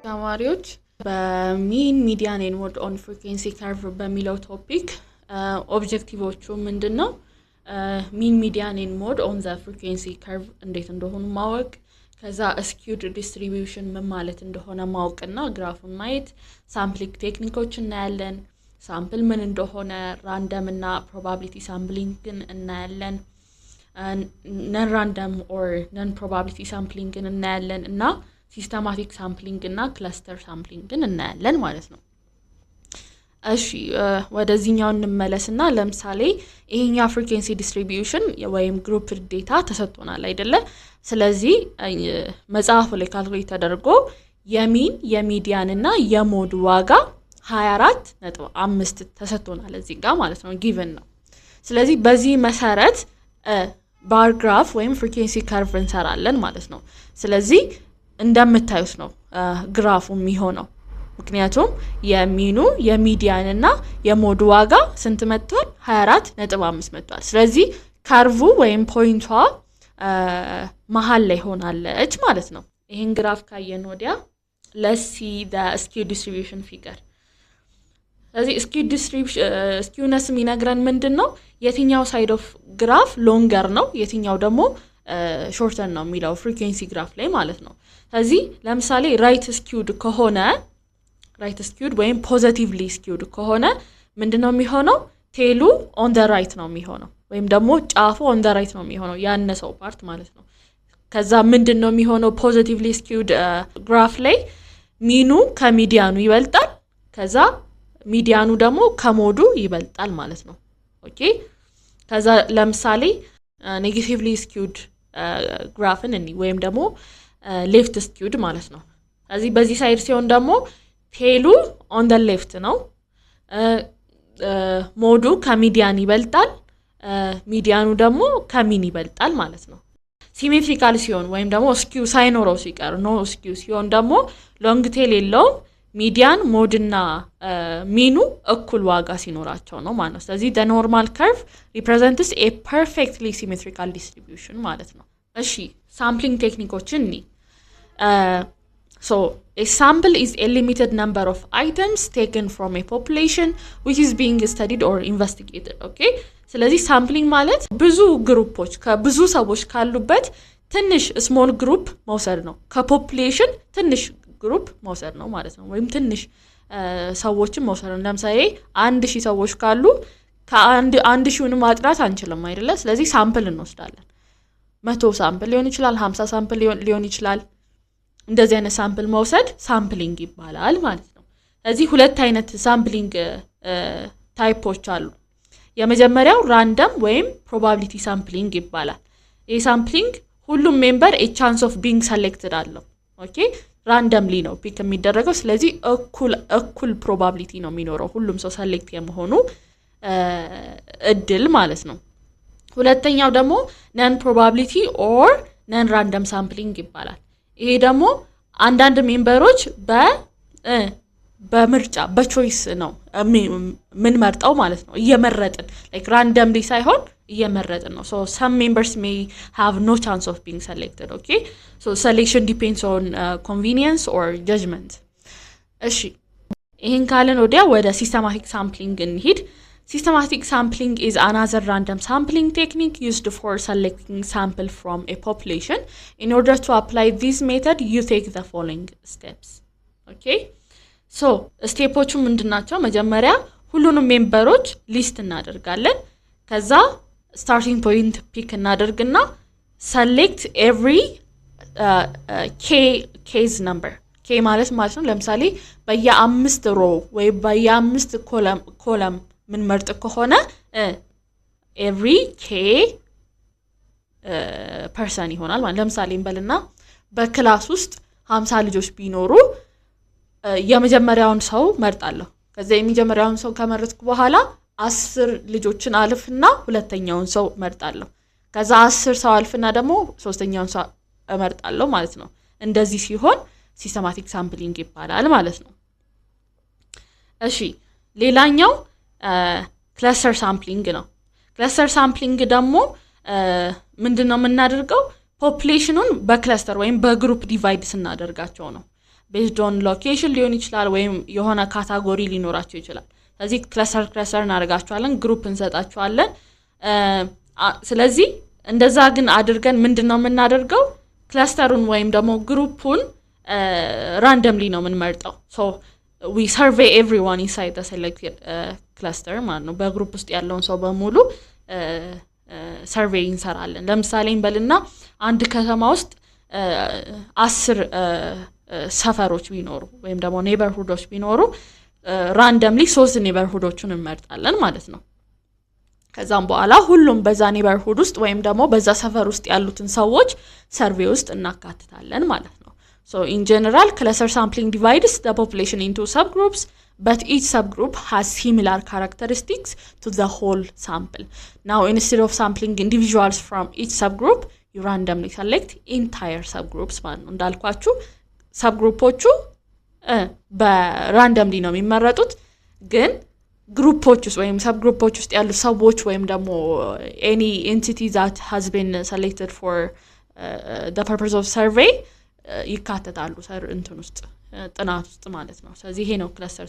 ተማሪዎች በሚን ሚዲያን ኤንድ ሞድ ኦን ፍሪኩዌንሲ ከርቭ በሚለው ቶፒክ ኦብጀክቲቮቹ ምንድነው ሚን ሚዲያን ኤንድ ሞድ ኦን ዘ ፍሪኩዌንሲ ከርቭ እንዴት እንደሆነ ማወቅ ከዛ ስኪውድ ዲስትሪቢዩሽን ምን ማለት እንደሆነ ማወቅና ግራፉን ማየት ሳምፕሊንግ ቴክኒኮችን እናያለን ሳምፕል ምን እንደሆነ ራንደም እና ፕሮባቢሊቲ ሳምፕሊንግን እናያለን ነን ራንደም ኦር ነን ፕሮባቢሊቲ ሳምፕሊንግን እናያለን እና ሲስተማቲክ ሳምፕሊንግ እና ክለስተር ሳምፕሊንግን እናያለን ማለት ነው እሺ ወደዚህኛው እንመለስና ለምሳሌ ይሄኛ ፍሪኩዌንሲ ዲስትሪቢዩሽን ወይም ግሩፕ ዴታ ተሰጥቶናል አይደለ ስለዚህ መጽሐፉ ላይ ካልኩሌት ተደርጎ የሚን የሚዲያን እና የሞድ ዋጋ 24.5 ተሰጥቶናል እዚህ ጋር ማለት ነው ጊቨን ነው ስለዚህ በዚህ መሰረት ባር ግራፍ ወይም ፍሪኩዌንሲ ከርቭ እንሰራለን ማለት ነው ስለዚህ እንደምታዩት ነው ግራፉ የሚሆነው ምክንያቱም የሚኑ የሚዲያን እና የሞድ ዋጋ ስንት መጥቷል 24.5 መጥቷል ስለዚህ ከርቭ ወይም ፖይንቷ መሃል ላይ ሆናለች ማለት ነው ይሄን ግራፍ ካየን ወዲያ let's see the skew distribution figure ስለዚህ skewness የሚነግረን ምንድነው የትኛው ሳይድ ኦፍ ግራፍ ሎንገር ነው የትኛው ደግሞ ሾርተር ነው የሚለው ፍሪኩዌንሲ ግራፍ ላይ ማለት ነው ስለዚህ ለምሳሌ ራይት ስኪውድ ከሆነ ራይት ስኪውድ ወይም ፖዚቲቭሊ ስኪውድ ከሆነ ምንድነው የሚሆነው ቴሉ ኦን ዘ ራይት ነው የሚሆነው ወይም ደግሞ ጫፉ ኦን ዘ ራይት ነው የሚሆነው ያነሰው ፓርት ማለት ነው ከዛ ምንድነው የሚሆነው ፖዚቲቭሊ ስኪውድ ግራፍ ላይ ሚኑ ከሚዲያኑ ይበልጣል ከዛ ሚዲያኑ ደግሞ ከሞዱ ይበልጣል ማለት ነው ኦኬ ከዛ ለምሳሌ ኔጌቲቭሊ ስኪውድ ግራፍን እንይ ወይም ደግሞ ሌፍት ስኪውድ ማለት ነው ስለዚህ በዚህ ሳይድ ሲሆን ደግሞ ቴሉ ኦን ዘ ሌፍት ነው ሞዱ ከሚዲያን ይበልጣል ሚዲያኑ ደግሞ ከሚን ይበልጣል ማለት ነው ሲሜትሪካል ሲሆን ወይም ደግሞ ስኪው ሳይኖረው ሲቀር ኖ ስኪው ሲሆን ደግሞ ሎንግ ቴል የለውም ሚዲያን ሞድና ሚኑ እኩል ዋጋ ሲኖራቸው ነው ማለት ነው ስለዚህ the normal curve represents a perfectly symmetrical distribution ማለት ነው እሺ ሳምፕሊንግ ቴክኒኮችን ኒ so a sample is a limited number of items taken from a population which is being studied or investigated okay ስለዚህ ሳምፕሊንግ ማለት ብዙ ግሩፖች ከብዙ ሰዎች ካሉበት ትንሽ ስሞል ግሩፕ መውሰድ ነው ከፖፑሌሽን ትንሽ ግሩፕ መውሰድ ነው ማለት ነው ወይም ትንሽ ሰዎችን መውሰድ ነው ለምሳሌ 1000 ሰዎች ካሉ ከ1000ን ማጥራት አንችልም አይደለ ስለዚህ ሳምፕል እንወስዳለን 100 ሳምፕል ሊሆን ይችላል 50 ሳምፕል ሊሆን ይችላል እንደዚህ አይነት ሳምፕል መውሰድ ሳምፕሊንግ ይባላል ማለት ነው ስለዚህ ሁለት አይነት ሳምፕሊንግ ታይፖች አሉ የመጀመሪያው ራንደም ወይም ፕሮባቢሊቲ ሳምፕሊንግ ይባላል ይሄ ሳምፕሊንግ ሁሉም ሜምበር a chance of being selected አለው ኦኬ ራንደምሊ ነው ፒክ የሚደረገው ስለዚህ እኩል ፕሮባቢሊቲ ነው የሚኖረው ሁሉም ሰው ሰሌክት የመሆኑ እድል ማለት ነው ሁለተኛው ደግሞ ነን ፕሮባቢሊቲ ኦር ነን ራንደም ሳምፕሊንግ ይባላል ይሄ ደግሞ አንዳንድ ሜምበሮች በምርጫ በቾይስ ነው ምን መርጠው ማለት ነው እየመረጥን like randomly ሳይሆን እየመረጥን ነው so some members may have no chance of being selected okay so selection depends on convenience or judgment እሺ ይሄን ካለን ወዲያ ወደ systematic sampling እንሂድ systematic sampling is another random sampling technique used for selecting sample from a population in order to apply this method you take the following steps okay so ስቴፖቹ ምንድናቸው መጀመሪያ ሁሉንም ሜምበሮች ሊስት እናደርጋለን ከዛ starting point pick እናደርግና select every case number k ማለት ነው ለምሳሌ በየ5 ሮ ወይ በየ5 ኮለም ምን መርጥ ከሆነ every k person ይሆናል ማለት ለምሳሌ እንበልና በክላስ ውስጥ 50 ልጆች ቢኖሩ የመጀመሪያውን ሰው መርጣለሁ ከዛ የመጀመሪያውን ሰው ከመረጥኩ በኋላ 10 ልጆችን አልፍና ሁለተኛውን ሰው መርጣለሁ ከዛ 10 ሰው አልፍና ደግሞ ሶስተኛውን ሰው እመርጣለሁ ማለት ነው እንደዚህ ሲሆን ሲስተማቲክ ሳምፕሊንግ ይባላል ማለት ነው እሺ ሌላኛው ክለስተር ሳምፕሊንግ ነው ክለስተር ሳምፕሊንግ ደግሞ ምንድነው የምናደርገው ፖፑሌሽኑን በክለስተር ወይም በግሩፕ ዲቫይድ ስናደርጋቸው ነው ቤዝድ ኦን ሎኬሽን ሊሆን ይችላል ወይም የሆነ ካታጎሪ ሊኖራቸው ይችላል ስለዚህ ክለስተር እናደርጋቸዋለን ግሩፕ እንሰጣቸዋለን ስለዚህ እንደዛ ግን አድርገን ምንድነው የምናደርገው ክለስተሩን ወይም ደግሞ ግሩፑን randomly ነው የምንመርጠው so we survey everyone inside the selected cluster ማለት ነው በግሩፕ ውስጥ ያለውን ሰው በሙሉ ሰርቬይ እንሰራለን ለምሳሌ እንበልና አንድ ከተማ ውስጥ 10 ሰፈሮች ቢኖሩ ወይም ደግሞ ኔበርሁዶች ቢኖሩ randomly 3 ኔበርሁዶችን እንመርጣለን ማለት ነው ከዛም በኋላ ሁሉም በዛ ኔበርሁድ ውስጥ ወይም ደግሞ በዛ ሰፈር ውስጥ ያሉትን ሰዎች ሰርቬይ ውስጥ እናካትታለን ማለት ነው so in general cluster sampling divides the population into subgroups but each subgroup has similar characteristics to the whole sample now instead of sampling individuals from each subgroup you randomly select entire subgroups ማለት ነው እንዳልኳችሁ ሰብግሩፖቹ በራንደምሊ ነው የሚመረጡት ግን ግሩፖች ውስጥ ወይም ሰብግሩፖች ውስጥ ያሉ ሰዎች ወይም ደግሞ any entity that has been selected for the purpose of survey ይካተታሉ እንትን ውስጥ ጥናት ውስጥ ማለት ነው ስለዚህ ይሄ ነው ክለስተር